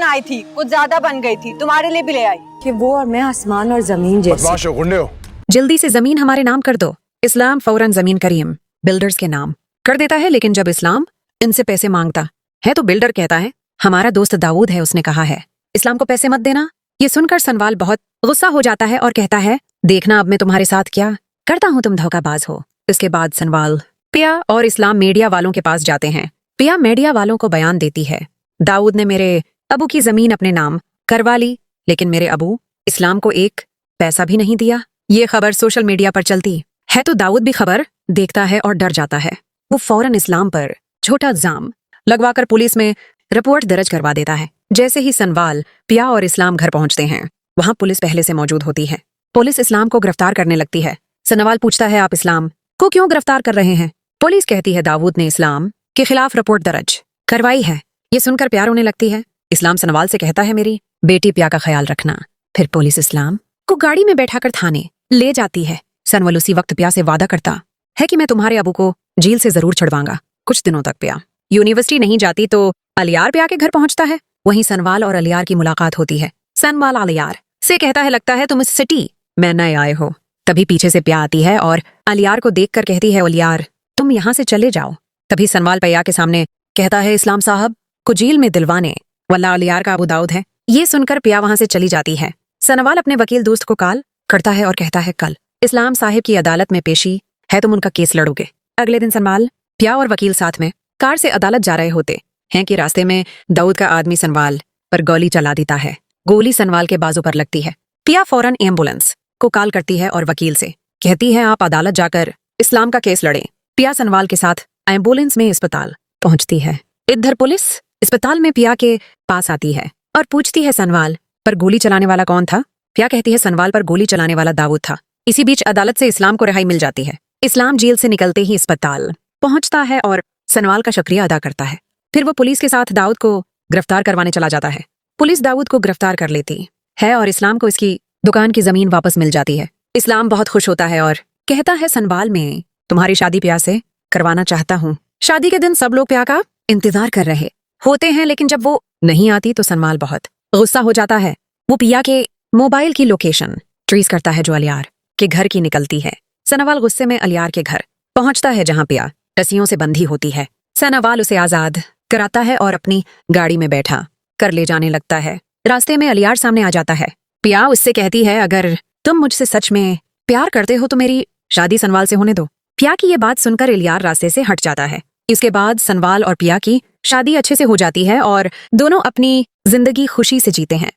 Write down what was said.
आई थी, कुछ ज्यादा बन गई थी, तुम्हारे लिए भी ले आई। कि वो और मैं आसमान और जमीन जैसे। जल्दी से जमीन हमारे नाम कर दो। इस्लाम फौरन जमीन करीम बिल्डर्स के नाम कर देता है, लेकिन जब इस्लाम इनसे पैसे मांगता है तो बिल्डर कहता है हमारा दोस्त दाऊद है, उसने कहा है इस्लाम को पैसे मत देना। ये सुनकर सनवाल बहुत गुस्सा हो जाता है और कहता है देखना अब मैं तुम्हारे साथ क्या करता हूँ, तुम धोखाबाज हो। इसके बाद सनवाल पिया और इस्लाम मीडिया वालों के पास जाते हैं। पिया मीडिया वालों को बयान देती है दाऊद ने मेरे अबू की जमीन अपने नाम करवा ली, लेकिन मेरे अबू इस्लाम को एक पैसा भी नहीं दिया। ये खबर सोशल मीडिया पर चलती है तो दाऊद भी खबर देखता है और डर जाता है। वो फौरन इस्लाम पर छोटा इल्जाम लगवाकर पुलिस में रिपोर्ट दर्ज करवा देता है। जैसे ही सनवाल पिया और इस्लाम घर पहुंचते हैं, वहां पुलिस पहले से मौजूद होती है। पुलिस इस्लाम को गिरफ्तार करने लगती है। सनवाल पूछता है आप इस्लाम को क्यों गिरफ्तार कर रहे हैं? पुलिस कहती है दाऊद ने इस्लाम के खिलाफ रिपोर्ट दर्ज करवाई है। ये सुनकर प्यार होने लगती है। इस्लाम सनवाल से कहता है मेरी बेटी पिया का ख्याल रखना। फिर पुलिस इस्लाम को गाड़ी में बैठाकर थाने ले जाती है। सनवाल उसी वक्त पिया से वादा करता है कि मैं तुम्हारे अबू को जेल से जरूर छुड़वाऊंगा। कुछ दिनों तक पिया यूनिवर्सिटी नहीं जाती तो अलियार पिया के घर पहुंचता है। वहीं सनवाल और अलियार की मुलाकात होती है। सनवाल अलियार से कहता है लगता है तुम इस सिटी में नए आए हो। तभी पीछे से पिया आती है और अलियार को देखकर कहती है अलियार तुम यहाँ से चले जाओ। तभी सनवाल पिया के सामने कहता है इस्लाम साहब को जेल में दिलवाने वाला अलियार का अबू दाऊद है। ये सुनकर पिया वहां से चली जाती है। सनवाल अपने वकील दोस्त को कॉल करता है और कहता है कल इस्लाम साहिब की अदालत में पेशी है, तुम उनका केस लड़ोगे। अगले दिन सनवाल पिया और वकील साथ में कार से अदालत जा रहे होते हैं कि रास्ते में दाऊद का आदमी सनवाल पर गोली चला देता है। गोली सनवाल के बाजू पर लगती है। पिया फौरन एम्बुलेंस को कॉल करती है और वकील से कहती है आप अदालत जाकर इस्लाम का केस लड़ें। पिया सनवाल के साथ एम्बुलेंस में अस्पताल पहुंचती है। इधर पुलिस अस्पताल में पिया के पास आती है और पूछती है सनवाल पर गोली चलाने वाला कौन था? पिया कहती है सनवाल पर गोली चलाने वाला दाऊद था। इसी बीच अदालत से इस्लाम को रिहाई मिल जाती है। इस्लाम जेल से निकलते ही अस्पताल पहुंचता है और सनवाल का शुक्रिया अदा करता है। फिर वो पुलिस के साथ दाऊद को गिरफ्तार करवाने चला जाता है। पुलिस दाऊद को गिरफ्तार कर लेती है और इस्लाम को इसकी दुकान की जमीन वापस मिल जाती है। इस्लाम बहुत खुश होता है और कहता है सनवाल में तुम्हारी शादी पिया से करवाना चाहता हूँ। शादी के दिन सब लोग पिया का इंतजार कर रहे होते हैं, लेकिन जब वो नहीं आती तो सनवाल बहुत गुस्सा हो जाता है। वो पिया के मोबाइल की लोकेशन ट्रेस करता है जो अलियार के घर की निकलती है। सनवाल गुस्से में अलियार के घर पहुंचता है जहां पिया रस्सियों से बंधी होती है। सनवाल उसे आजाद कराता है और अपनी गाड़ी में बैठा कर ले जाने लगता है। रास्ते में अलियार सामने आ जाता है। पिया उससे कहती है अगर तुम मुझसे सच में प्यार करते हो तो मेरी शादी सनवाल से होने दो। पिया की ये बात सुनकर अलियार रास्ते से हट जाता है। इसके बाद सनवाल और पिया की शादी अच्छे से हो जाती है और दोनों अपनी जिंदगी खुशी से जीते हैं।